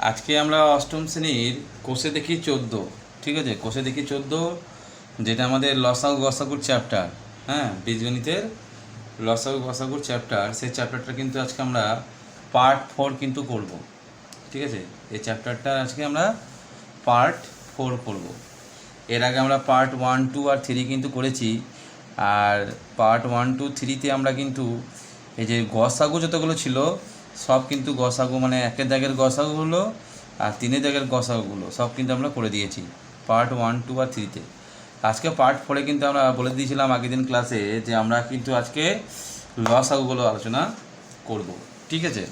আজকে আমরা অষ্টম শ্রেণীর কোষে দেখি 14, ঠিক আছে? কোষে দেখি 14 যেটা আমাদের লসাগু গসাগুর চ্যাপ্টার। হ্যাঁ, বীজগণিতের লসাগু গসাগুর চ্যাপ্টার, সেই চ্যাপ্টারটা কিন্তু আজকে আমরা পার্ট 4 কিন্তু করব, ঠিক আছে? এই চ্যাপ্টারটা আজকে আমরা পার্ট 4 করব। এর আগে আমরা পার্ট 1, 2 আর 3 কিন্তু করেছি। আর পার্ট 1, 2, 3-তে আমরা কিন্তু এই যে গসাগু যতগুলো ছিল সব কিন্তু গসাগু, মানে একের দাগের গসাগুগুলো আর তিনের দাগের গসাগুগুলো সব কিন্তু আমরা করে দিয়েছি পার্ট 1, 2 আর 3-তে। আজকে পার্ট 4-এ কিন্তু আমরা বলে দিয়েছিলাম আগের দিন ক্লাসে যে আমরা কিন্তু আজকে লসাগুগুলো আলোচনা করব, ঠিক আছে?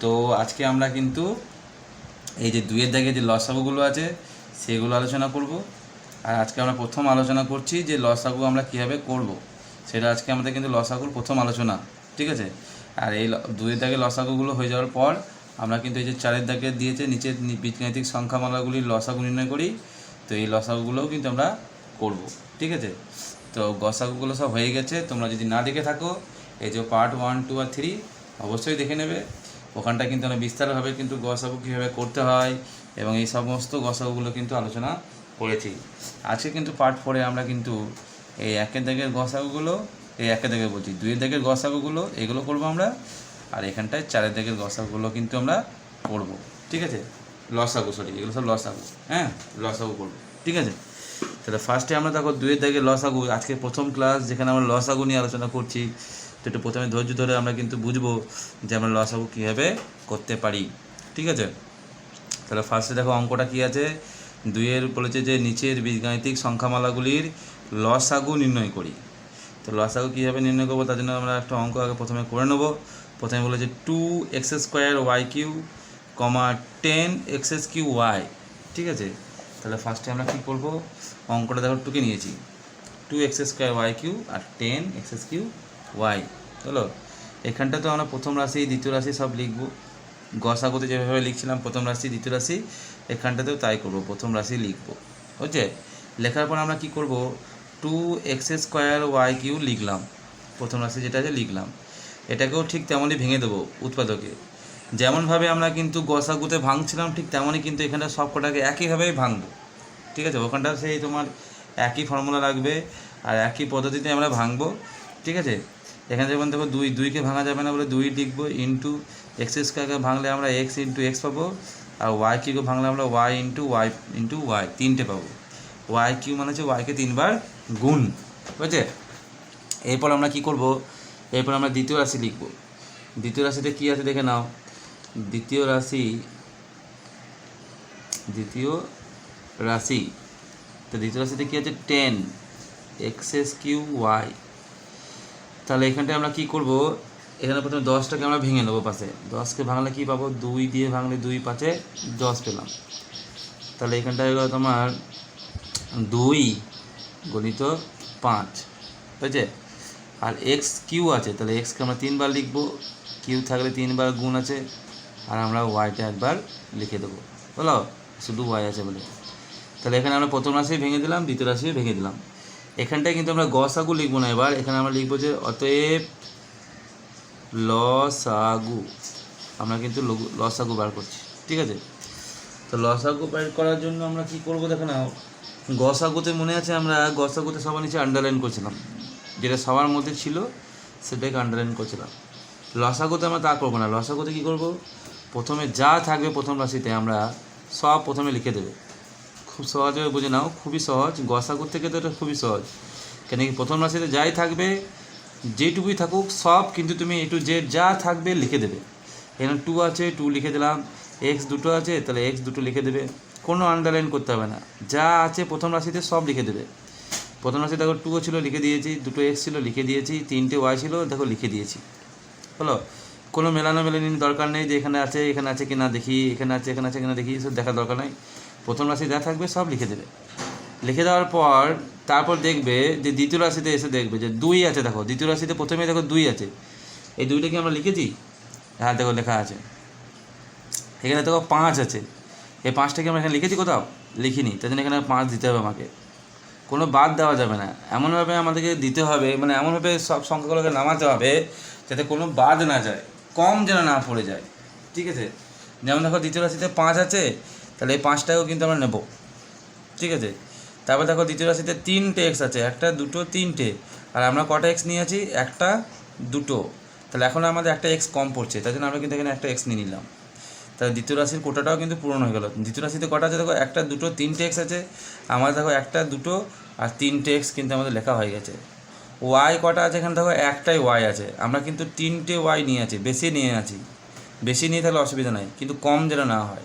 তো আজকে আমরা কিন্তু এই যে 2-এর দাগে যে লসাগুগুলো আছে সেগুলো আলোচনা করব। আর আজকে আমরা প্রথম আলোচনা করছি যে লসাগু আমরা কীভাবে করব, সেটা আজকে আমাদের কিন্তু লসাগুর প্রথম আলোচনা, ঠিক আছে? আর এই 2-এর দাগে লসাগুগুলো হয়ে যাওয়ার পর আমরা কিন্তু এই যে 4-এর দাগে দিয়েছে নিচের বীজগাণিতিক সংখ্যামালাগুলির লসাগু নির্ণয় করি। তো এই লসাগুগুলোও কিন্তু আমরা করব, ঠিক আছে? তো গসাগুগুলো সব হয়ে গেছে, তোমরা যদি না দেখে থাকো এই যে পার্ট 1, 2 আর 3 অবশ্যই দেখে নেবে। ওখানটা কিন্তু আমরা বিস্তারভাবে কিন্তু গসাগু কীভাবে করতে হয় এবং এই সমস্ত গসাগুগুলো কিন্তু আলোচনা করেছি। আজকে কিন্তু পার্ট 4-এ আমরা কিন্তু এই একের দাগের গসাগুগুলো, এই একের দাগের বলছি 2-এর দাগের গসাগুগুলো এগুলো করব আমরা। আর এখানটায় 4-এর দাগের গসাগুলো কিন্তু আমরা করব, ঠিক আছে? লসাগু, সরি, এগুলো সব লসাগু। হ্যাঁ, লসাগু করব, ঠিক আছে? তাহলে ফার্স্টে আমরা দেখো 2-এর দাগের লসাগু, আজকে প্রথম ক্লাস যেখানে আমরা লসাগু নিয়ে আলোচনা করছি। তো একটু প্রথমে ধৈর্য ধরে আমরা কিন্তু বুঝবো যে আমরা লসাগু কীভাবে করতে পারি, ঠিক আছে? তাহলে ফার্স্টে দেখো অঙ্কটা কী আছে। 2-এর বলেছে যে নিচের বীজগাণিতিক সংখ্যামালাগুলির লসাগু নির্ণয় করি। তো লসাগু কীভাবে নির্ণয় করবো তার জন্য আমরা একটা অঙ্ক আগে প্রথমে করে নেব। প্রথমে বলেছে 2x² y³ 10x³ ঠিক আছে? তাহলে ফার্স্টে আমরা কী করবো, অঙ্কটা দেখো টুকে নিয়েছি 2x² y³ আর 10x³ হলো। এখানটা তো আমরা প্রথম রাশি দ্বিতীয় রাশি সব লিখব। গসাগুতে যেভাবে লিখছিলাম প্রথম রাশি দ্বিতীয় রাশি, এখানটাতেও তাই করব, প্রথম রাশি লিখব, বুঝছে? লেখার পর আমরা কি করব, 2x² y³ লিখলাম, প্রথম রাশি যেটা আছে লিখলাম। এটাকেও ঠিক তেমনই ভেঙে দেবো উৎপাদকে, যেমনভাবে আমরা কিন্তু গসাগুতে ভাঙছিলাম ঠিক তেমনই কিন্তু এখানটা সব কটাকে একইভাবেই ভাঙবো, ঠিক আছে? ওখানটা সেই তোমার একই ফর্মুলা লাগবে আর একই পদ্ধতিতে আমরা ভাঙবো, ঠিক আছে? এখানে যেমন দেখো 2কে ভাঙা যাবে না বলে 2 লিখবো, ইন্টু x² ভাঙলে আমরা x ইন্টু এক্স পাবো, আর y³ ভাঙলে আমরা y ইন্টু ওয়াই তিনটে পাবো। y³ মানে হচ্ছে y-কে 3বার গুণ, বুঝছে? এরপর আমরা কি করব, এরপর আমরা দ্বিতীয় রাশি লিখব। দ্বিতীয় রাশিতে কি আছে দেখে নাও। দ্বিতীয় রাশি তো দ্বিতীয় রাশিতে কি আছে, 10x³ তাহলে এখানটায় আমরা কি করব, এখানে প্রথমে 10টাকে আমরা ভেঙে নেবো পাশে। 10কে ভাঙলে কি পাবো, 2 দিয়ে ভাঙলে 2 5 10 পেলাম। তাহলে এখানটায় হলো তোমার 2 গণিত 5, বুঝছে? আর x³ আছে, তাহলে এক্সকে আমরা 3বার লিখবো, কিউ থাকলে 3বার গুণ আছে, আর আমরা ওয়াইটা একবার লিখে দেবো, বলো, শুধু ওয়াই আছে বলে। তাহলে এখানে আমরা প্রথম রাশি ভেঙে দিলাম, দ্বিতীয় রাশি ভেঙে দিলাম। এখানটায় কিন্তু আমরা গসাগু লিখবো না, এবার এখানে আমরা লিখবো যে অতএব লসাগু, আমরা কিন্তু লসাগু বার করছি, ঠিক আছে? তো লসাগু বার করার জন্য আমরা কি করব দেখো না, গসাগুতে মনে আছে আমরা গসাগুতে সবার নিচে আন্ডারলাইন করছিলাম, যেটা সবার মধ্যে ছিল সেটাকে আন্ডারলাইন করছিলাম। লসাগুতে আমরা তা করবো না। লসাগুতে কী করব, প্রথমে যা থাকবে প্রথম রাশিতে আমরা সব প্রথমে লিখে দেবে। খুব সহজভাবে বুঝে নাও, খুবই সহজ। গসাগুর থেকে তো এটা খুবই সহজ, কেন কি প্রথম রাশিতে যাই থাকবে, যেটুকুই থাকুক সব কিন্তু তুমি A to Z যা থাকবে লিখে দেবে। এখানে 2 আছে, 2 লিখে দিলাম। x দুটো আছে, তাহলে x দুটো লিখে দেবে, কোনো আন্ডারলাইন করতে হবে না। যা আছে প্রথম রাশিতে সব লিখে দেবে। প্রথম রাশি দেখো 2 ছিল, লিখে দিয়েছি। 2 x ছিল, লিখে দিয়েছি। 3টে y ছিল, দেখো লিখে দিয়েছি, হলো। কোনো মেলানির দরকার নেই যে এখানে আছে কি না দেখি, এখানে আছে কি না দেখি, সব দেখার দরকার নেই। প্রথম রাশি যা থাকবে সব লিখে দেবে। লিখে দেওয়ার পর তারপর দেখবে যে দ্বিতীয় রাশিতে এসে দেখবে যে 2 আছে। দেখো দ্বিতীয় রাশিতে প্রথমে দেখো 2 আছে, এই 2টা কি আমরা লিখেছি? হ্যাঁ, দেখো লেখা আছে। এখানে দেখো 5 আছে, এই 5টাকে আমরা এখানে লিখেছি কোথাও? লিখিনি, তাই জন্য এখানে 5 দিতে হবে আমাকে, কোনো বাদ দেওয়া যাবে না। এমনভাবে আমাদেরকে দিতে হবে, মানে এমনভাবে সব সংখ্যাগুলোকে নামাতে হবে যাতে কোনো বাদ না যায়, কম যেন না পড়ে যায়, ঠিক আছে? যেমন দেখো দ্বিতীয় রাশিতে 5 আছে, তাহলে এই 5টাকেও কিন্তু আমরা নেব, ঠিক আছে। তারপর দেখো দ্বিতীয় রাশিতে 3টে এক্স আছে, 1 2 3টে, আর আমরা কটা এক্স নিয়ে আছি, 1 2, তাহলে এখন আমাদের একটা এক্স কম পড়ছে, তাই জন্য আমরা কিন্তু এখানে একটা এক্স নিয়ে নিলাম। তাহলে দ্বিতীয় রাশির কোটাটাও কিন্তু পূরণ হয়ে গেল। দ্বিতীয় রাশিতে কটা আছে দেখো, 1 2 3টে এক্স আছে, আমাদের দেখো 1 2 আর 3টে এক্স কিন্তু আমাদের লেখা হয়ে গেছে। ওয়াই কটা আছে এখানে দেখো, একটাই ওয়াই আছে, আমরা কিন্তু 3টে ওয়াই নিয়ে আছি, বেশি নিয়ে আছি, বেশি নিয়ে তাহলে অসুবিধা নাই, কিন্তু কম যেন না হয়,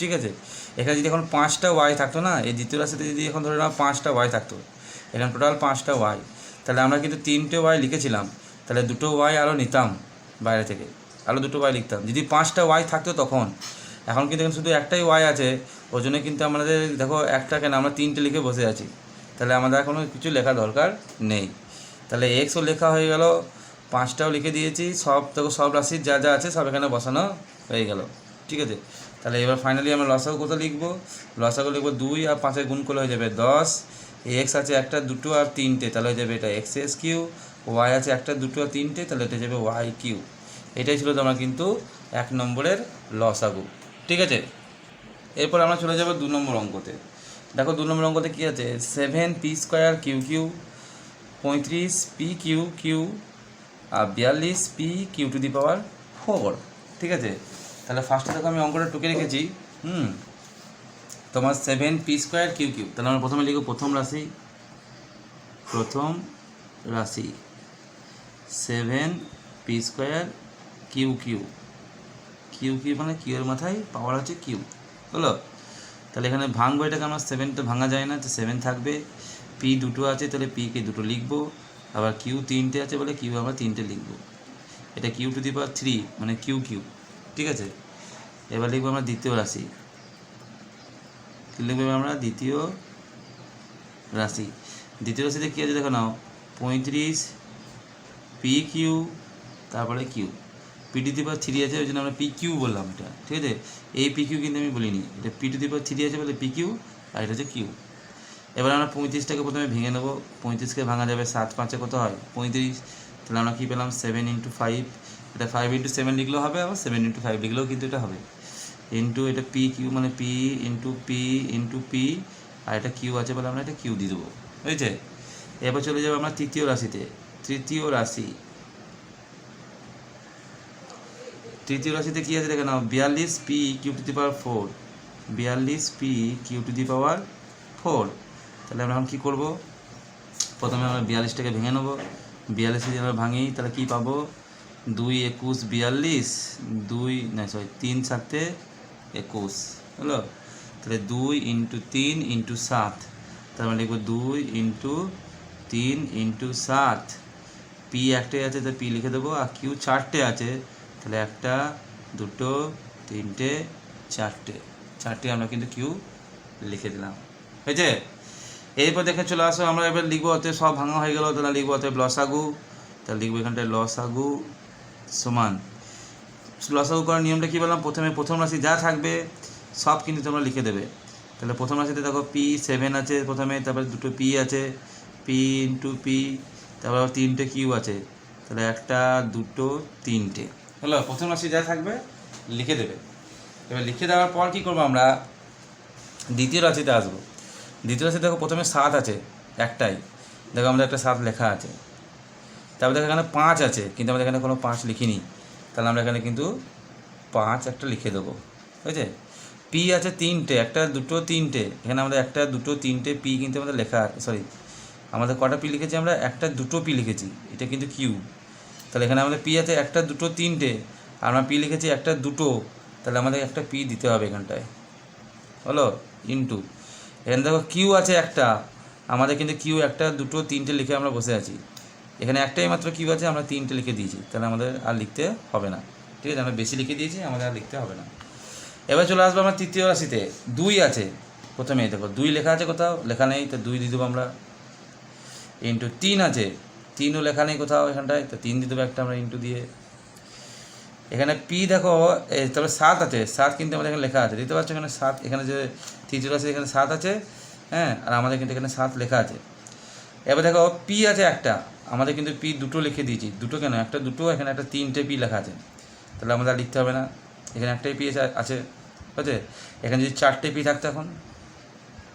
ঠিক আছে। এখানে যদি এখন 5টা ওয়াই থাকতো না, এই দ্বিতীয় রাশিতে যদি এখন ধরে নাও 5টা ওয়াই থাকতো, এখানে টোটাল 5টা ওয়াই, তাহলে আমরা কিন্তু 3টে ওয়াই লিখেছিলাম, তাহলে 2টো ওয়াই আরও নিতাম বাইরে থেকে, আরও 2টো ওয়াই লিখতাম যদি 5টা ওয়াই থাকতো তখন। এখন কিন্তু এখানে শুধু একটাই ওয়াই আছে, ওই জন্য কিন্তু আমাদের দেখো একটা কেন আমরা 3টে লিখে বসে আছি, তাহলে আমাদের এখনও কিছু লেখা দরকার নেই। তাহলে এক্সও লেখা হয়ে গেল, 5টাও লিখে দিয়েছি, সব দেখো সব রাশির যা যা আছে সব এখানে বসানো হয়ে গেল, ঠিক আছে। তাহলে এবার ফাইনালি আমরা লসাগু কত লিখবো, লসাগু লিখবো 2 আর 5 গুণ করলে হয়ে যাবে 10, এক্স আছে 1 2 আর 3টে, তাহলে হয়ে যাবে এটা এক্স কিউ, ওয়াই আছে 1 2 আর 3টে, তাহলে এটা যাবে ওয়াই কিউ। এটাই ছিল তোমার কিন্তু 1 নম্বরের লসাগু, ঠিক আছে। এরপর আমরা চলে যাব 2 নম্বর অঙ্কতে। দেখো 2 নম্বর অঙ্কতে কী আছে, 7p² Q Q, 35p Q Q আর 42p Q to the power 4, ঠিক আছে। তাহলে ফার্স্টে দেখো আমি অঙ্কটা টুকে রেখেছি, তোমার 7p² কিউ কিউ, তাহলে আমরা প্রথমে লিখব প্রথম রাশি 7p² Q Q, Q Q মানে কিউ এর মাথায় পাওয়ার হচ্ছে কিউ, হলো। তাহলে এখানে ভাঙবো এটাকে, আমরা 7 তো ভাঙা যায় না, তো 7 থাকবে, পি 2টো আছে তাহলে পিকে 2টো লিখবো, আবার কিউ 3টে আছে বলে কিউ আমরা 3টে লিখবো, এটা কিউ টু দি পাওয়ার 3 মানে কিউ কিউ, ঠিক আছে। এবার লিখবো আমরা দ্বিতীয় রাশি, লিখবো আমরা দ্বিতীয় রাশি। দ্বিতীয় রাশিতে কী আছে দেখো নাও, 35p কিউ তারপরে কিউ, পি টু দি পাওয়ার 3 আছে ওই জন্য আমরা পি কিউ বললাম এটা, ঠিক আছে। এই পি কিউ কিন্তু আমি বলিনি, এটা পি টু দি পাওয়ার 3 আছে বলে পি কিউ, আর এটা হচ্ছে কিউ। এবার আমরা 35টাকে প্রথমে ভেঙে নেবো, 35কে ভাঙা যাবে 7 5 কত হয় 35, তাহলে আমরা কী পেলাম 7 × 5, এটা 5 × 7 লিখলেও হবে, আবার 7 × 5 লিখলেও কিন্তু এটা হবে, ইন্টু এটা পি কিউ মানে পি ইন্টু পি, আর এটা কিউ আছে বলে আমরা এটা কিউ দিয়ে দেবো, বুঝেছে। এবার চলে যাবো আমরা তৃতীয় রাশিতে, তৃতীয় রাশিতে কী আছে দেখে নাও, 42p Q to the power 4, 42p Q to the power 4। তাহলে আমরা এখন কী করবো, প্রথমে আমরা 42টাকে ভেঙে নেবো, 42 যদি আমরা ভাঙি তাহলে কী পাবো, 2 21 42, 3 7 21, হলো। তাহলে 2 × 3 × 7, তার মানে লিখবো 2 × 3 × 7, পি একটাই আছে তো পি লিখে দেবো, আর কিউ 4টে আছে, তাহলে 1 2 3 4টে আমরা কিন্তু কিউ লিখে দিলাম, হয়েছে। এরপর দেখে চলে আসো, আমরা এবার লিখবো, অতএব সব ভাঙা হয়ে গেল, তাহলে লিখবো অতএব লসাগু, তাহলে লিখবো এখানটায় লসাগু সমান, লসাগু করার নিয়মটা কী বললাম, প্রথমে প্রথম রাশি যা থাকবে সব কিন্তু তোমরা লিখে দেবে। তাহলে প্রথম রাশিতে দেখো পি 7 আছে প্রথমে, তারপরে 2টো পি আছে, পি ইন্টু পি, তারপর 3টে কিউ আছে, তাহলে 1 2 3টে, হলো। প্রথম রাশি যা থাকবে লিখে দেবে। এবার লিখে দেওয়ার পর কী করবো, আমরা দ্বিতীয় রাশিতে আসবো। দ্বিতীয় রাশি দেখো প্রথমে 7 আছে একটাই, দেখো আমাদের একটা 7 লেখা আছে, তারপর দেখো এখানে 5 আছে, কিন্তু আমাদের এখানে কোনো 5 লিখিনি, তাহলে আমরা এখানে কিন্তু 5 একটা লিখে দেবো, বুঝেছে। পি আছে 3টে, 1 2 3টে, এখানে আমাদের 1 2 3টে পি কিন্তু আমাদের লেখা, সরি আমাদের কটা পি লিখেছি আমরা, 1 2 পি লিখেছি, এটা কিন্তু কিউ। তাহলে এখানে আমাদের পি আছে 1 2 3টে, আর আমরা পি লিখেছি 1 2, তাহলে আমাদের একটা পি দিতে হবে এখানটায়, হলো, ইন্টু এখানে দেখো কিউ আছে একটা, আমাদের কিন্তু কিউ 1 2 3টে লিখে আমরা বসে আছি, এখানে একটাই মাত্র কিউ আছে, আমরা 3টে লিখে দিয়েছি, তাহলে আমাদের আর লিখতে হবে না, ঠিক আছে, আমরা বেশি লিখে দিয়েছি, আমাদের আর লিখতে হবে না। এবার চলে আসবো আমরা তৃতীয় রাশিতে, 2 আছে প্রথমে, দেখো 2 লেখা আছে, কোথাও লেখা নেই, তো 2 দিয়ে দেবো আমরা, ইন্টু 3 আছে, 3ও লেখা নেই কোথাও এখানটায়, তো 3 দিয়ে দেবো একটা আমরা ইন্টু দিয়ে। এখানে পি দেখো তবে 7 আছে, 7 কিন্তু আমাদের এখানে লেখা আছে, দেখতে পাচ্ছ এখানে 7, এখানে যে তৃতীয় রাশি এখানে 7 আছে, হ্যাঁ, আর আমাদের কিন্তু এখানে 7 লেখা আছে। এবার দেখো পি আছে একটা, আমাদের কিন্তু পি 2টো লিখে দিয়েছি, 2টো কেন, 1 2, এখানে একটা 3টে পি লেখা আছে, তাহলে আমাদের লিখতে হবে না। এখানে একটাই পি আছে, ঠিক আছে। এখানে যদি 4টে পি থাকতো এখন,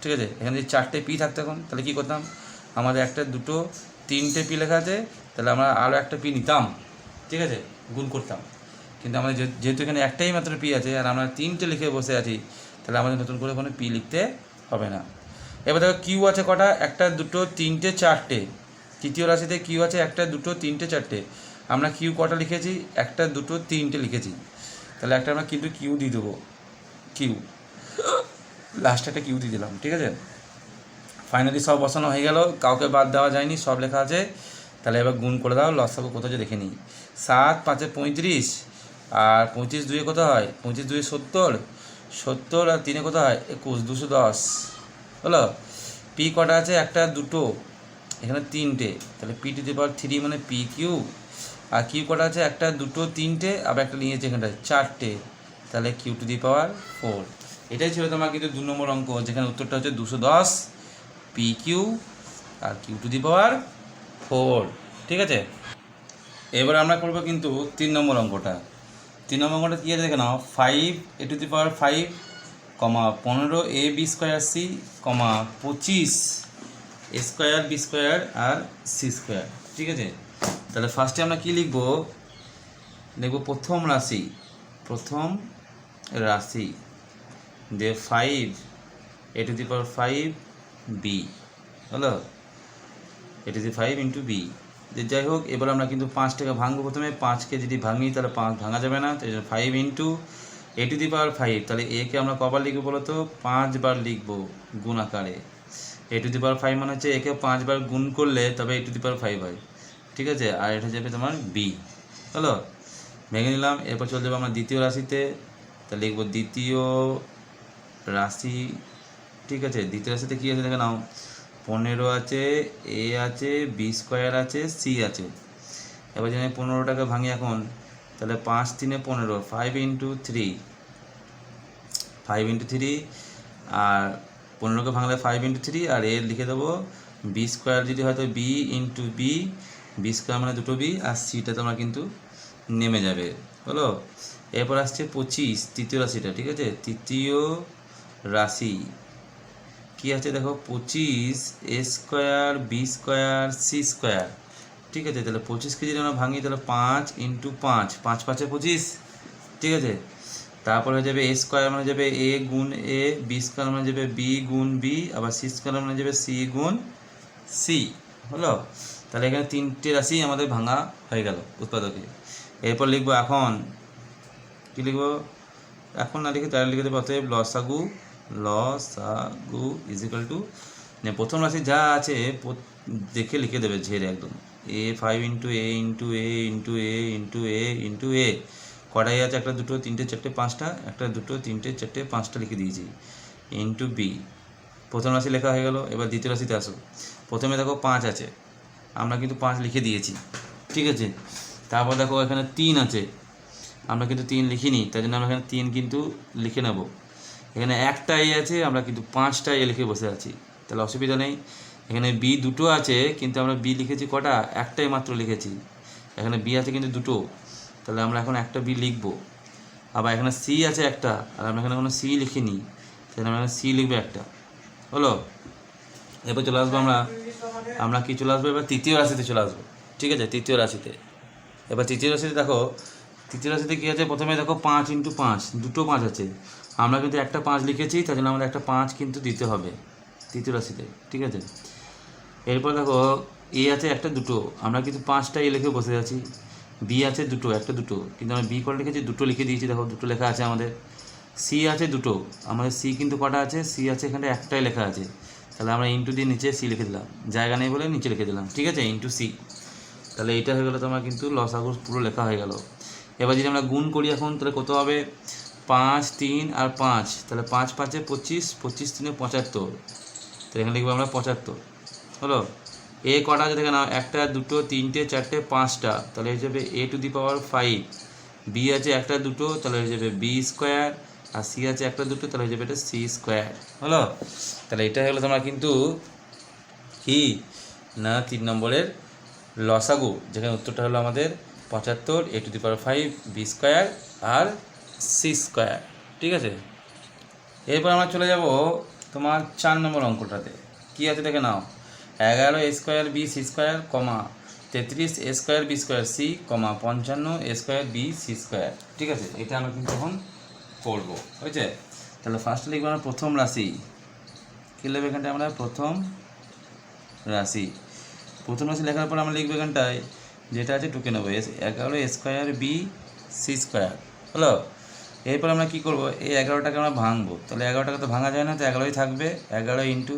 ঠিক আছে, এখানে যদি 4টে পি থাকতো এখন, তাহলে কী করতাম, আমাদের 1 2 3টে পি লেখা আছে, তাহলে আমরা আরও একটা পি নিতাম, ঠিক আছে, গুণ করতাম। কিন্তু আমাদের যেহেতু এখানে একটাই মাত্র পি আছে আর আমরা 3টে লিখে বসে আছি, তাহলে আমাদের নতুন করে কোনো পি লিখতে হবে না। এবার দেখো কিউ আছে কটা, 1 2 3টে 4টে, তৃতীয় রাশিতে কিউ আছে 1 2 3টে 4টে। আমরা কিউ কটা লিখেছি, 1 2 3টে লিখেছি, তাহলে একটা আমরা কিন্তু কিউ দিয়ে দেবো, কিউ লাস্টে একটা কিউ দিয়ে দিলাম, ঠিক আছে। ফাইনালি সব বসানো হয়ে গেল, কাউকে বাদ দেওয়া যায়নি, সব লেখা আছে। তাহলে এবার গুণ করে দাও, লসাগু কত যে দেখে নিই। 7 5 35 আর 25 2 কত হয়, 25 2 70, 70 আর 3 কত হয় 21, 210 হলো। পি কটা আছে, 1 2, এখানে 3টে, তাহলে পি টু দি পাওয়ার 3 মানে পি কিউ। আর কিউ কটা আছে, 1 2 3টে, আবার একটা নিয়েছে এখানটা 4টে, তাহলে কিউ টু দি পাওয়ার 4। এটাই ছিল তোমার কিন্তু 2 নম্বর অঙ্ক, যেখানে উত্তরটা হচ্ছে 210 পি কিউ আর কিউ টু দি পাওয়ার 4, ঠিক আছে। এবার আমরা করবো কিন্তু 3 নম্বর অঙ্কটা। 3 নম্বর অঙ্কটা কী আছে দেখে নাও, 5 A to the power 5, 15 A B square C, 25 A square B square আর সি স্কোয়ার, ঠিক আছে। তাহলে ফার্স্টে আমরা কী লিখবো, লিখবো প্রথম রাশি দিয়ে 5 A to the power 5 B হলো, এ টু দি 5 ইন্টু বি। যাই হোক, এবার আমরা কিন্তু 5টাকে ভাঙবো প্রথমে, 5কে যদি ভাঙি তাহলে 5 ভাঙা যাবে না, তাই 5 into A to the power 5, তাহলে একে আমরা কবার লিখবো বলো তো, 5 বার লিখবো গুণ আকারে। এ টু দি পাওয়ার 5 মানে হচ্ছে একে 5 বার গুণ করলে তবে এ টু দি পাওয়ার 5 হয়, ঠিক আছে। আর এটা যাবে তোমার বি হলো, ভেঙে নিলাম। এরপর চলে যাবো আমরা দ্বিতীয় রাশিতে, তাহলে লিখবো দ্বিতীয় রাশি, ঠিক আছে। দ্বিতীয় রাশিতে কী আছে দেখে নাও, 15 আছে, এ আছে, বি স্কোয়ার আছে, সি আছে। এবার যদি আমি 15টাকে ভাঙি এখন, তাহলে 5 3 15, 5 ইন্টু 3, আর 15কে ভাঙলে 5 ইন্টু 3, আর এ লিখে দেবো বি স্কোয়ার, যদি হয়তো বি ইন্টু বি স্কোয়ার মানে 2টো বি, আর সিটা তোমার কিন্তু নেমে যাবে হলো। এরপর আসছে 25 তৃতীয় রাশিটা, ঠিক আছে। তৃতীয় রাশি কী আছে দেখো, 25 A square B square C square, ঠিক আছে। তাহলে 25কে যদি আমরা ভাঙি তাহলে 5 ইন্টু 5, 5 5 25, ঠিক আছে। তারপরে হয়ে যাবে এ স্কোয়ার মানে যাবে এ গুণ এ, বি স্কোয়ার মানে যাবে বি গুণ বি, আবার সি স্কোয়ার মানে যাবে সি গুণ সি হলো। তাহলে এখানে 3টে রাশি আমাদের ভাঙা হয়ে গেল উৎপাদকে। এরপর লিখবো এখন, কী লিখবো, এখন না লিখে তাহলে লিখে দেবো অতএব লসাগু ইজ ইকুয়াল টু, প্রথম রাশি যা আছে দেখে লিখে দেবে ঝেড়ে একদম, এ 5 into A into A into A into A into এ, কটাই আছে 1 2 3 4 5টা, 1 2 3 4 5টা লিখে দিয়েছি, ইন্টু বি। প্রথম রাশি লেখা হয়ে গেল। এবার দ্বিতীয় রাশিতে আসো, প্রথমে দেখো 5 আছে, আমরা কিন্তু 5 লিখে দিয়েছি, ঠিক আছে। তারপর দেখো এখানে 3 আছে, আমরা কিন্তু 3 লিখিনি, তাই জন্য আমরা এখানে 3 কিন্তু লিখে নেব। এখানে একটা এ আছে, আমরা কিন্তু 5টা এ লিখে বসে আছি, তাহলে অসুবিধা নেই। এখানে বি 2টো আছে, কিন্তু আমরা বি লিখেছি কটা, একটাই মাত্র লিখেছি। এখানে বি আছে কিন্তু 2টো, তাহলে আমরা এখন একটা বি লিখবো। আবার এখানে সি আছে একটা, আর আমরা এখানে কোনো সি লিখিনি, তাহলে আমরা এখানে সি লিখবো একটা হলো। এরপর চলে আসবো আমরা কি চলে আসবো, এবার তৃতীয় রাশিতে চলে আসবো, ঠিক আছে। তৃতীয় রাশিতে, এবার তৃতীয় রাশিতে দেখো, তৃতীয় রাশিতে কী আছে, প্রথমে দেখো 5 ইন্টু 5, 2টো 5 আছে, আমরা কিন্তু একটা 5 লিখেছি, তার জন্য আমাদের একটা 5 কিন্তু দিতে হবে তৃতীয় রাশিতে, ঠিক আছে। এরপর দেখো এ আছে 1 2, আমরা কিন্তু 5টা এ লিখে বসে আছি। বি আছে 2, 1 2, কিন্তু আমরা বি করে লিখেছি 2টো লিখে দিয়েছি, দেখো 2টো লেখা আছে আমাদের। সি আছে 2, আমাদের সি কিন্তু কটা আছে, সি আছে এখানে একটাই লেখা আছে, তাহলে আমরা ইন্টু দিয়ে নিচে সি লিখে দিলাম, জায়গা নেই বলে নিচে লিখে দিলাম, ঠিক আছে, ইন্টু সি। তাহলে এইটা হয়ে গেলো তোমার কিন্তু লসাগু পুরো লেখা হয়ে গেল। এবার যদি আমরা গুণ করি এখন, তাহলে কত হবে, 5 3 আর 5, তাহলে 5 5 25, 25 3 75, তো এখানে লিখবো আমরা 75 হলো। এ কটা আছে দেখে নাও, 1 2 3 4 5টা, তাহলে হয়ে যাবে এ টু দি পাওয়ার 5। বি আছে 1 2, তাহলে হয়ে যাবে বি স্কোয়ার, আর সি আছে 1 2, তাহলে হয়ে যাবে এটা সি স্কোয়ার হলো। তাহলে এটা হলো তোমার কিন্তু কি না 3 নম্বরের লসাগু, যেখানে উত্তরটা হলো আমাদের 75 A to the power 5 B square আর সি স্কোয়ার, ঠিক আছে। এরপর আমরা চলে যাব তোমার 4 নম্বর অঙ্কটাতে। কী আছে দেখে নাও, 11 A square B C square কমা 33 A square B square C কমা 55 A square B C square, ঠিক আছে। এটা আমরা কিন্তু এখন করবো, বুঝছে। তাহলে ফার্স্টে লিখবো আমরা প্রথম রাশি, কী লিখবো এখানটায় আমরা প্রথম রাশি। প্রথম রাশি লেখার পর আমরা লিখবো এখানটায় যেটা আছে টুকে নেবো, 11 স্কোয়ার বি সি স্কোয়ার হলো। এরপর আমরা কী করবো, এই 11টাকে আমরা ভাঙবো। তাহলে 11টাকে তো ভাঙা যায় না, তো 11ই থাকবে। 11 ইন্টু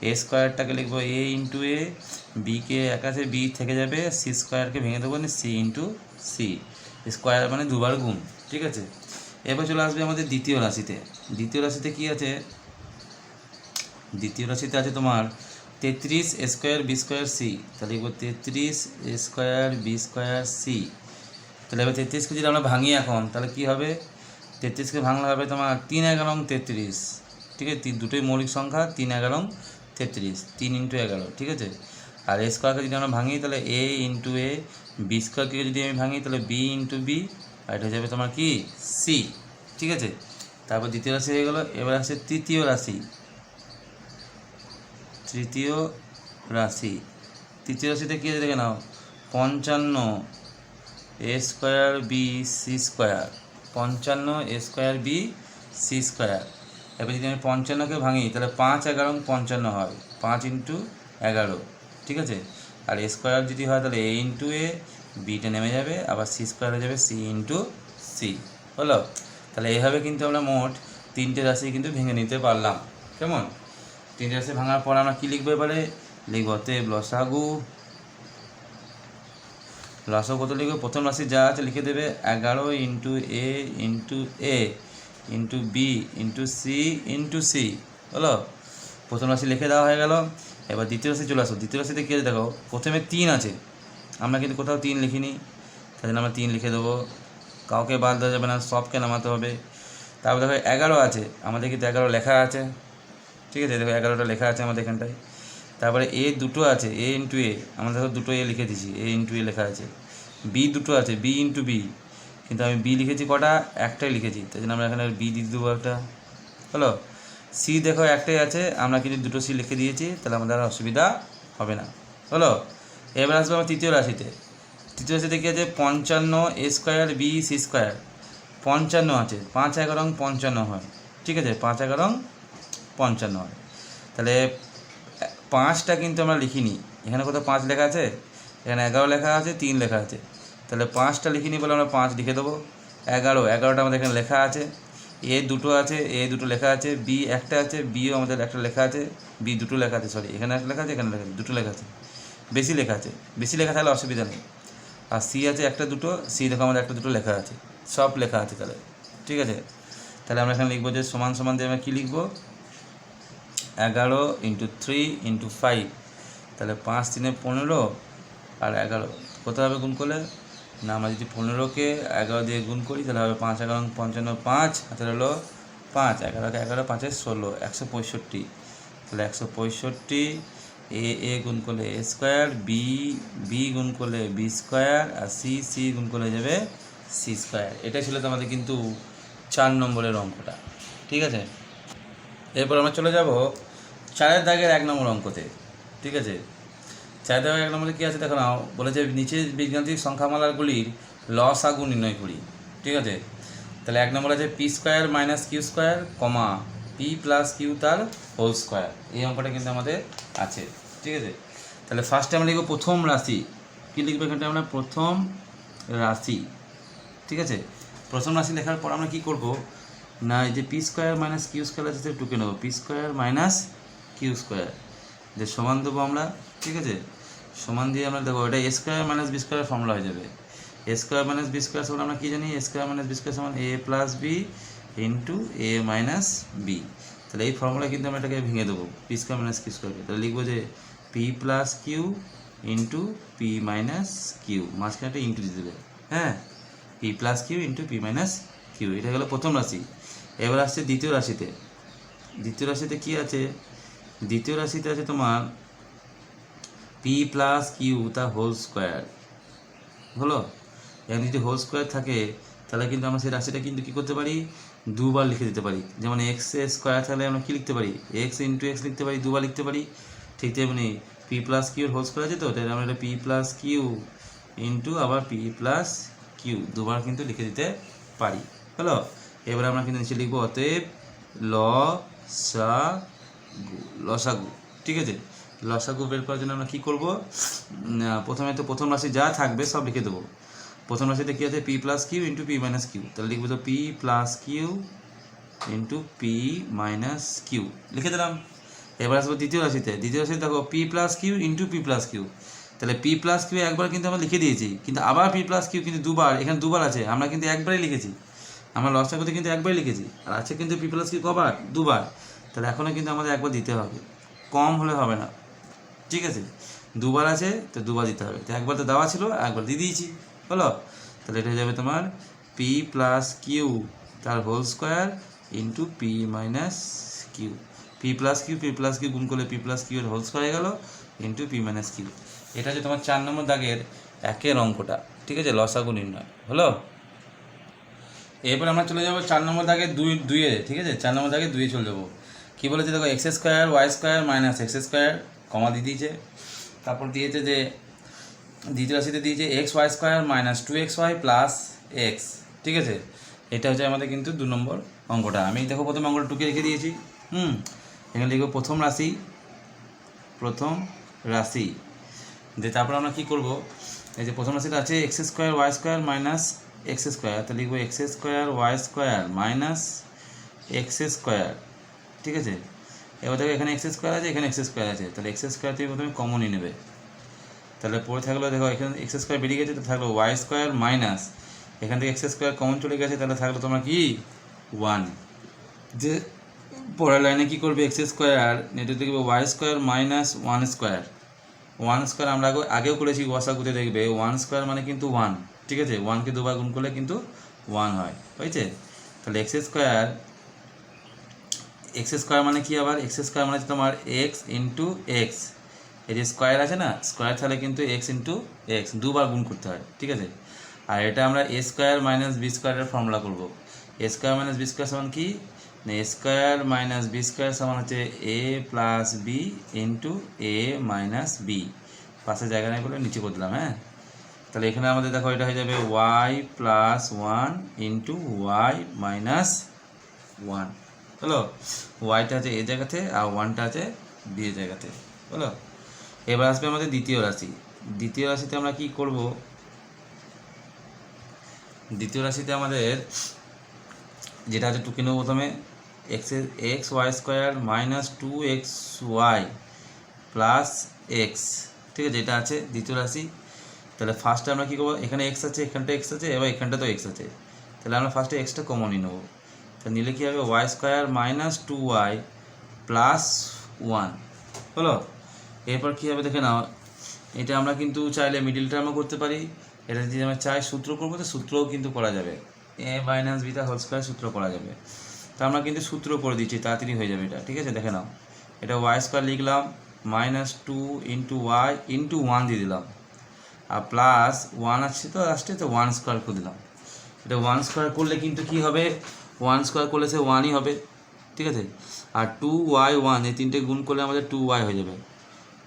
এ স্কোয়ারটাকে লিখবো এ ইন্টু এ, বিকে এক আছে বি থেকে যাবে, সি স্কোয়ারকে ভেঙে দেবো সি ইন্টু সি, স্কোয়ার মানে দুবার গুণ, ঠিক আছে। এরপর চলে আসবে আমাদের দ্বিতীয় রাশিতে। দ্বিতীয় রাশিতে কী আছে, দ্বিতীয় রাশিতে আছে তোমার 33 স্কোয়ার বি স্কোয়ার সি। তাহলে লিখবো 33 স্কোয়ার বি স্কোয়ার সি। তাহলে এবার 33কে যদি আমরা ভাঙি এখন, তাহলে কী হবে, 33কে ভাঙলে হবে তোমার 3 11 33, ঠিক আছে। দুটোই মৌলিক সংখ্যা, 3 11 33, 3 ইন্টু 11, ঠিক আছে। আর এ স্কোয়ারকে যদি আমরা ভাঙি তাহলে এ ইন্টু এ, বি স্কোয়ারকে যদি আমি ভাঙি তাহলে বি ইন্টু বি, আর এটা হয়ে যাবে তোমার কি সি, ঠিক আছে। তারপর দ্বিতীয় রাশি হয়ে গেলো। এবার আসছে তৃতীয় রাশি। তৃতীয় রাশি, তৃতীয় রাশিতে কী আছে দেখে নাও, 55 A square B C square, 55 A square B C square. এবার যদি আমি 55কে ভাঙি তাহলে 5 11 55 হয়, 5 ইন্টু 11, ঠিক আছে। আর এ স্কোয়ার যদি হয় তাহলে এ ইন্টু এ, বিটা নেমে যাবে, আবার সি স্কোয়ার হয়ে যাবে সি ইন্টু সি, হলো। তাহলে এইভাবে কিন্তু আমরা মোট 3টে রাশি কিন্তু ভেঙে নিতে পারলাম, কেমন। 3টে রাশি ভাঙার পর আমরা কী লিখবো, এবারে লিখবো অতএব লসাগু। লসাগু কত লিখবো, প্রথম রাশি যা আছে লিখে দেবে 11 into A into A into B into C into C, হলো। প্রথম রাশি লিখে দেওয়া হয়ে গেল। এবার দ্বিতীয় রাশি চলে আসো। দ্বিতীয় রাশিতে কী আছে দেখো, প্রথমে 3 আছে, আমরা কিন্তু কোথাও 3 লিখিনি, তাই জন্য আমরা 3 লিখে দেবো, কাউকে বাদ দেওয়া যাবে না, সবকে নামাতে হবে। তারপর দেখো 11 আছে, আমাদের কিন্তু 11 লেখা আছে, ঠিক আছে। দেখো 11টা লেখা আছে আমাদের এখানটায়। তারপরে এ দুটো আছে, এ ইন্টু এ, আমরা দেখো দুটো এ লিখে দিয়েছি, এ ইন্টু এ লেখা আছে। বি দুটো আছে, বি ইন্টু বি, কিন্তু আমি বি লিখেছি কটা, একটাই লিখেছি, তাই জন্য আমরা এখানে বি দিয়ে দেবো একটা, হলো। সি দেখো একটাই আছে, আমরা কিন্তু দুটো সি লিখে দিয়েছি, তাহলে আমাদের আর অসুবিধা হবে না, হলো। এবার আসবো আমার তৃতীয় রাশিতে। তৃতীয় রাশিতে কী আছে, 55 A square B C square, 55 আছে, 5 11 55 হয়, ঠিক আছে। 5 11 55 হয়। তাহলে 5টা কিন্তু আমরা লিখিনি, এখানে কোথাও 5 লেখা আছে, এখানে 11 লেখা আছে, 3 লেখা আছে, তাহলে 5টা লিখিনি বলে আমরা 5 লিখে দেবো। 11টা আমাদের এখানে লেখা আছে, এ দুটো আছে, এ দুটো লেখা আছে, বি একটা আছে, বিও আমাদের একটা লেখা আছে, বি দুটো লেখা আছে, সরি এখানে একটা লেখা আছে, এখানে লেখা আছে, দুটো লেখা আছে, বেশি লেখা আছে, বেশি লেখা থাকলে অসুবিধা নেই। আর সি আছে একটা দুটো, সি দেখো আমাদের একটা দুটো লেখা আছে, সব লেখা আছে তাহলে, ঠিক আছে। তাহলে আমরা এখানে লিখবো যে সমান সমান দিয়ে আমরা কী লিখবো, 11 ইন্টু 3 ইন্টু 5, তাহলে 5 3 15 আর 11 কোথাভাবে গুণ করলে না, আমরা যদি 15কে 11 দিয়ে গুণ করি তাহলে হবে 5 11 55, 5 হাতের হলো 5, 11কে 11 5 16, 165, তাহলে 165 এ গুণ করলে এ স্কোয়ার, বি গুণ করলে বি স্কোয়ার, আর সি গুণ করলে যাবে সি স্কোয়ার। এটাই ছিল তো আমাদের কিন্তু 4 নম্বরের অঙ্কটা, ঠিক আছে। এরপর আমরা চলে যাব 4 দাগের 1 নম্বর অঙ্কতে, ঠিক আছে। 4 দাগের 1 নম্বরে কী আছে দেখো নাও, বলেছে নিচে বীজগাণিতিক সংখ্যামালাগুলির লসাগু নির্ণয় করি, ঠিক আছে। তাহলে 1 নম্বর আছে P square minus Q square comma P plus Q তার হোল স্কোয়ার, এই অঙ্কটা কিন্তু আমাদের আছে, ঠিক আছে। তাহলে ফার্স্টে আমরা লিখবো প্রথম রাশি, কী লিখবো এখানটা আমরা প্রথম রাশি, ঠিক আছে। প্রথম রাশি লেখার পর আমরা কী করবো না, এই যে P square minus Q square আছে সেটা টুকে নেবো, P square minus Q square, যে সমান দেবো আমরা, ঠিক আছে। সমান দিয়ে আমরা দেবো, এটা A square minus B square formula হয়ে যাবে। A square minus B square সমান আমরা কী জানি, A square minus B square সমান A plus B into A minus B. তাহলে এই ফর্মুলা কিন্তু আমরা এটাকে ভেঙে দেবো, পি স্কোয়ার মাইনাস কিউ স্কোয়ারকে। তাহলে লিখবো যে P plus Q into P minus Q, মাঝখানে একটা ইন্টু দিয়ে দেবে, হ্যাঁ, P plus Q into P minus Q, এটা গেলো প্রথম রাশি। এবার আসছে দ্বিতীয় রাশিতে। দ্বিতীয় রাশিতে কী আছে, দ্বিতীয় রাশিতে আছে তোমার পি প্লাস কিউ তার হোল স্কোয়ার, হলো। এখানে যদি হোল স্কোয়ার থাকে তাহলে কিন্তু আমরা সেই রাশিটা কিন্তু কী করতে পারি, দুবার লিখে দিতে পারি। যেমন এক্স স্কোয়ার থাকলে আমরা কী লিখতে পারি, এক্স ইন্টু এক্স লিখতে পারি, দুবার লিখতে পারি। ঠিক তেমনি পি প্লাস কিউর হোল স্কোয়ার আছে, তো তাহলে আমরা এটা পি প্লাস কিউ ইন্টু আবার পি প্লাস কিউ দুবার কিন্তু লিখে দিতে পারি। হলো, এবার আমরা কিন্তু নিচে লিখবো অতএব লসাগু। ঠিক আছে, লসাগু বের করার জন্য আমরা কী করবো, প্রথমে তো প্রথম রাশি যা থাকবে সব লিখে দেবো। প্রথম রাশিতে কী আছে, P plus Q into P minus Q, তাহলে লিখবো তো P plus Q into P minus Q লিখে দিলাম। এবার আসবো দ্বিতীয় রাশিতে। দ্বিতীয় রাশিতে দেখো P plus Q into P plus Q, তাহলে পি প্লাস কিউ একবার কিন্তু আমরা লিখে দিয়েছি, কিন্তু আবার পি প্লাস কিউ কিন্তু দুবার, এখানে দুবার আছে, আমরা কিন্তু একবারই লিখেছি, আমরা লসাগুতে কিন্তু একবারই লিখেছি, আর আছে কিন্তু পি প্লাস কিউ কবার, দুবার। তাহলে এখনও কিন্তু আমাদের একবার দিতে হবে, কম হলে হবে না। ঠিক আছে, দুবার আছে তো দুবার দিতে হবে, তো একবার তো দেওয়া ছিল, একবার দিয়ে দিয়েছি। হলো, তাহলে এটা হয়ে যাবে তোমার পি প্লাস কিউ তার whole square into P minus Q. P plus Q গুণ করলে পি প্লাস কিউ এর হোল স্কোয়ার হয়ে গেল ইন্টু পি মাইনাস কিউ। এটা হচ্ছে তোমার 4 নম্বর দাগের একের অঙ্কটা। ঠিক আছে, লসাগু নির্ণয় হলো। এরপর আমরা চলে যাবো 4 নম্বর দাগের দুইয়ে। ঠিক আছে, 4 নম্বর দাগের দুইয়ে চলে যাবো। কী বলেছে দেখো, X square Y square minus X square comma দিয়ে দিয়েছে, তারপর দিয়েছে যে দ্বিতীয় রাশিতে দিয়েছে X Y square minus 2xy plus X. ঠিক আছে, এটা হচ্ছে আমাদের কিন্তু 2 নম্বর অঙ্কটা। আমি দেখো প্রথমে অঙ্কটা টুকে রেখে দিয়েছি। এখানে লিখবো প্রথম রাশি যে তারপর আমরা কী করবো, এই যে প্রথম রাশিটা আছে X square Y square minus X square, তো লিখবো X square Y square minus X square. ঠিক আছে, এবার দেখো এখানে এক্স স্কোয়ার আছে, এখানে এক্স স্কোয়ার আছে, তাহলে এক্স স্কোয়ার থেকে প্রথমে কমনই নেবে। তাহলে পরে থাকলো দেখো এখানে এক্স স্কোয়ার বেরিয়ে গেছে, তো থাকলো ওয়াই স্কোয়ার মাইনাস এখান থেকে এক্স স্কোয়ার কমন চলে গেছে, তাহলে থাকলো তোমার কি 1। যে পরের লাইনে কী করবে, এক্স স্কোয়ার নেটে দেখবে Y square minus 1 square. 1 square আমরা আগেও করেছি, লসাগুতে দেখবে 1 স্কোয়ার মানে কিন্তু 1। ঠিক আছে, 1কে দুবার গুণ করলে কিন্তু 1 হয়, হয়েছে। তাহলে এক্স স্কোয়ার মানে কি, আবার এক্স স্কোয়ার মানে তোমার এক্স ইন্টু এক্স, এই যে স্কোয়ার আছে না, স্কোয়ার তাহলে কিন্তু এক্স ইন্টু এক্স দুবার গুণ করতে হয়। ঠিক আছে, আর এটা আমরা এ স্কোয়ার মাইনাস বি স্কোয়ারের ফর্মুলা করবো। এ স্কোয়ার মাইনাস বি স্কোয়ার সমান কি, এ স্কোয়ার মাইনাস বি স্কোয়ার সমান হচ্ছে এ plus B into A minus B, পাশে জায়গা নেই বলে নিচে করে দিলাম। হ্যাঁ, তাহলে এখানে আমাদের দেখো এটা হয়ে যাবে Y plus 1 into Y minus 1। হলো, ওয়াইটা আছে এ জায়গাতে আর 1টা আছে বি এর জায়গাতে। হলো, এবার আসবে আমাদের দ্বিতীয় রাশি। দ্বিতীয় রাশিতে আমরা কি করব, দ্বিতীয় রাশিতে আমাদের যেটা আছে টুকে নেব প্রথমে X Y square minus 2xy plus X. ঠিক আছে, এটা আছে দ্বিতীয় রাশি। তাহলে ফার্স্টে আমরা কী করবো, এখানে এক্স আছে, এখানটা এক্স আছে, এবার এখানটা তো এক্স আছে, তাহলে আমরা ফার্স্টে এক্সটা কমনই নেবো। তো নিলে কী হবে, Y square minus 2y plus 1। হলো, এরপর কী হবে দেখে নাও, এটা আমরা কিন্তু চাইলে মিডিল টার্মও করতে পারি, এটা যদি আমরা চাই সূত্র করবো তো সূত্রও কিন্তু করা যাবে, এ মাইনাস বিটা হোল স্কোয়ার সূত্র করা যাবে। তো আমরা কিন্তু সূত্র করে দিচ্ছি, তাড়াতাড়ি হয়ে যাবে এটা। ঠিক আছে, দেখে নাও, এটা ওয়াই স্কোয়ার লিখলাম মাইনাস 2 ইন্টু ওয়াই ইন্টু 1 দিয়ে দিলাম, আর প্লাস 1 আসছে তো লাস্টে, তো 1 স্কোয়ার করে দিলাম। এটা 1 স্কোয়ার করলে কিন্তু কি হবে, 1 স্কোয়ার করলে সে 1ই হবে। ঠিক আছে, আর 2y1 এই তিনটে গুণ করলে আমাদের 2y হয়ে যাবে।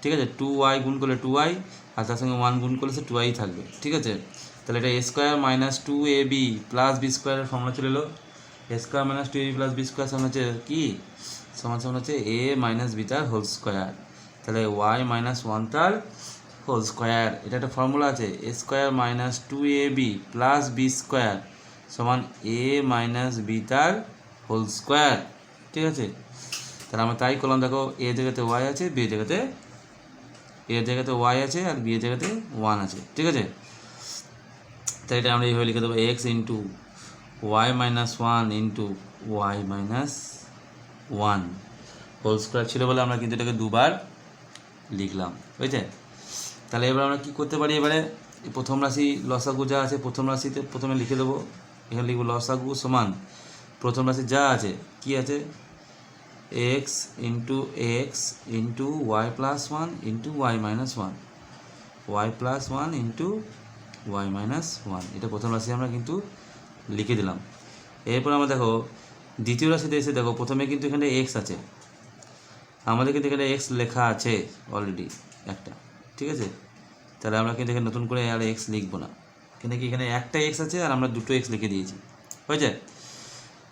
ঠিক আছে, 2y গুণ করলে 2y, আর তার সঙ্গে 1 গুণ করলে সে 2y থাকবে। ঠিক আছে, তাহলে এটা A square minus 2ab plus B স্কোয়ারের ফর্মুলা চলে এলো। A square minus 2ab plus B square সমান হচ্ছে কি, সমান হচ্ছে এ মাইনাস বি তার হোল স্কোয়ার, তাহলে ওয়াই মাইনাস 1 তার হোল স্কোয়ার। এটা একটা ফর্মুলা আছে, A square minus 2ab plus B square সমান এ মাইনাস বি তার হোল স্কোয়ার। ঠিক আছে, তাহলে আমরা তাই করলাম। দেখো এ জায়গাতে ওয়াই আছে, বি জায়গাতে এর জায়গাতে ওয়াই আছে, আর বি এর জায়গাতে 1 আছে। ঠিক আছে, তাই এটা আমরা এইভাবে লিখে দেবো X into Y minus 1 into Y minus 1 whole square ছিল বলে আমরা কিন্তু এটাকে দুবার লিখলাম। বুঝছে, তাহলে এবার আমরা কী করতে পারি, এবারে প্রথম রাশি লসাগু যা আছে প্রথম রাশিতে প্রথমে লিখে দেবো। এখানে লিখবো লসাগু সমান প্রথম রাশি যা আছে কি আছে, X into Y plus 1 into Y minus 1, Y plus 1 into Y minus 1, এটা প্রথম রাশি আমরা কিন্তু লিখে দিলাম। এরপর আমরা দেখো দ্বিতীয় রাশিতে এসে দেখো প্রথমে কিন্তু এখানে এক্স আছে, আমাদের কিন্তু এখানে এক্স লেখা আছে অলরেডি একটা, ঠিক আছে। তাহলে আমরা কিন্তু এখানে নতুন করে আর এক্স লিখবো না, কিন্তু কি এখানে একটা এক্স আছে আর আমরা দুটো এক্স লিখে দিয়েছি, হয়েছে।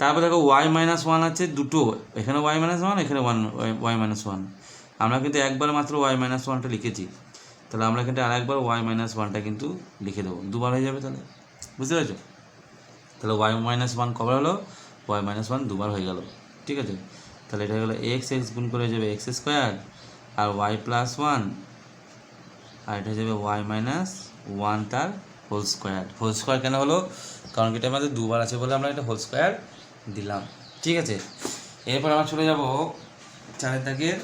তারপর দেখো y-1 আছে দুটো, এখানে y-1 এখানে y-1, আমরা কিন্তু একবার মাত্র y-1টা লিখেছি, তাহলে আমরা কিন্তু আরেকবার y-1টা কিন্তু লিখে দেবো, দুবার হয়ে যাবে। তাহলে বুঝতে পেরেছো? তাহলে y-1 কবার হলো, y-1 দুবার হয়ে গেল, ঠিক আছে। তাহলে এটা হয়ে গেলো এক্স গুণ করে হয়ে যাবে x² আর y+1, আর এটা হয়ে যাবে y-1 তার হোল স্কোয়ার কেন হলো, কারণ এটা আমাদের দুবার আছে বলে আমরা এটা হোল স্কোয়ার দিলাম, ঠিক আছে। এরপর আমরা চলে যাব 4 দাগের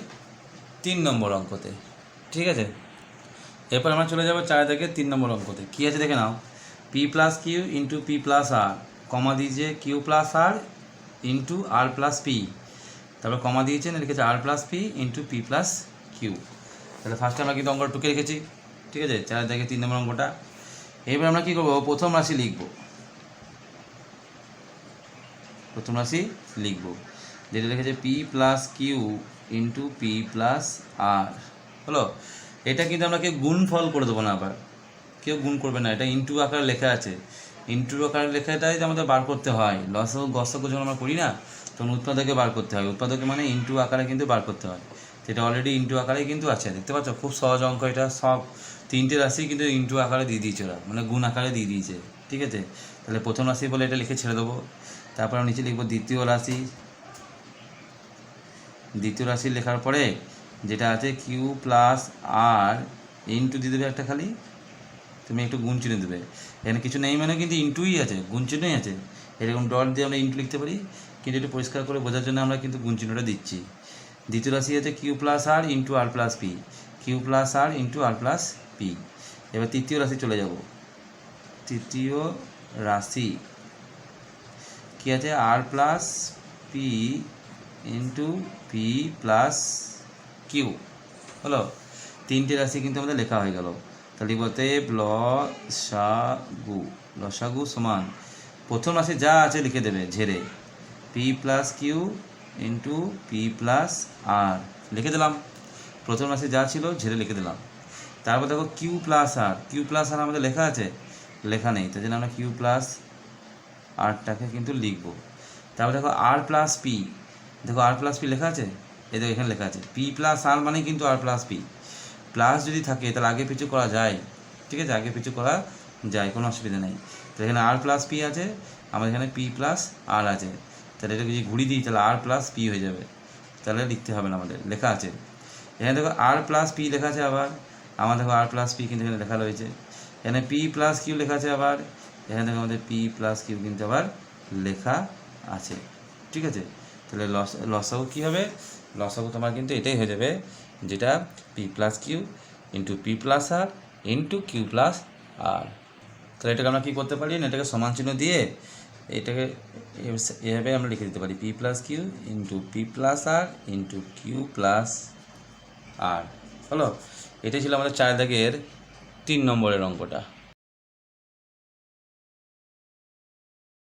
3 নম্বর অঙ্কতে, ঠিক আছে। এরপর আমরা চলে যাব 4 দাগের 3 নম্বর অঙ্কতে। কী আছে দেখে নাও, p+q ইন্টু p+r, কমা দিয়েছে q+r ইন্টু r+p, তারপর কমা দিয়েছেন লিখেছে r+p ইন্টু p+q। তাহলে ফার্স্টে আমরা কিন্তু অঙ্কটা টুকে রেখেছি, ঠিক আছে, 4 দাগের 3 নম্বর অঙ্কটা। এবার আমরা কী করবো, প্রথম রাশি লিখব, যেটা লিখেছে p+q ইন্টু p+r, হলো। এটা কিন্তু আমরা কেউ গুণফল করে দেবো না, আবার কেউ গুণ করবে না, এটা ইন্টু আকারে লেখা আছে, ইন্টু আকারে লেখাটাই যে আমাদের বার করতে হয়, লসাগু গসাগু যখন আমরা করি না তখন উৎপাদকে বার করতে হয়, উৎপাদকে মানে ইন্টু আকারে কিন্তু বার করতে হয়, সেটা অলরেডি ইন্টু আকারেই কিন্তু আছে, দেখতে পাচ্ছ খুব সহজ অঙ্ক এটা, সব 3টে রাশি কিন্তু ইন্টু আকারে দিয়ে দিয়েছে ওরা, মানে গুণ আকারে দিয়ে দিয়েছে, ঠিক আছে। তাহলে প্রথম রাশি বলে এটা লিখে ছেড়ে দেবো। তারপর আমি নিচে লিখবো দ্বিতীয় রাশি লেখার পরে যেটা আছে q+r ইন্টু দিয়ে দেবে একটা, খালি তুমি একটু গুণ চিহ্ন দেবে, এখানে কিছু নেই মানে কিন্তু ইন্টুই আছে, গুণ চিহ্নই আছে, এরকম ডট দিয়ে আমরা ইন্টু লিখতে পারি, কিন্তু একটু পরিষ্কার করে বোঝার জন্য আমরা কিন্তু গুণ চিহ্নটা দিচ্ছি। দ্বিতীয় রাশি আছে q+r into r+p, q+r into r+p। এবার তৃতীয় রাশি চলে যাব, তৃতীয় রাশি কী আছে, r+p ইন্টু p+q, হলো। 3টে রাশি কিন্তু আমাদের লেখা হয়ে গেল। তাহলে বলতে লসাগু সমান প্রথম রাশি যা আছে লিখে দেবে ঝেড়ে, p+q ইন্টু p+r লিখে দিলাম, প্রথম রাশি যা ছিল ঝেড়ে লিখে দিলাম। তারপর দেখো q+r আমাদের লেখা আছে, লেখা নেই, তাই জন্য আমরা q+rটাকে কিন্তু লিখব। তারপর দেখো r+p, দেখো r+p লেখা আছে, এই দেখো এখানে লেখা আছে p+r মানে কিন্তু r+p, প্লাস যদি থাকে তাহলে আগে পিছু করা যায়, ঠিক আছে, আগে পিছু করা যায়, কোনো অসুবিধা নেই। তো এখানে r+p আছে, আমাদের এখানে p+r আছে, তাহলে এটা যদি ঘুরিয়ে দিই তাহলে r+p হয়ে যাবে, তাহলে লিখতে হবে না, আমাদের লেখা আছে। এখানে দেখো r+p লেখা আছে, আবার আমার দেখো r+p কিন্তু এখানে লেখা রয়েছে, এখানে p+q লেখা আছে, আবার এখানে দেখো আমাদের p+q কিন্তু আবার লেখা আছে, ঠিক আছে। তাহলে লসাগু কী হবে, লসাগু তোমার কিন্তু এটাই হয়ে যাবে, যেটা p+q into p+r into q+r। তাহলে এটাকে আমরা কী করতে পারি না, এটাকে সমান চিহ্ন দিয়ে এটাকে এভাবে আমরা লিখে দিতে পারি p+q into p+r into q+r, হলো। এটাই ছিল আমাদের 4 দাগের 3 নম্বরের অঙ্কটা।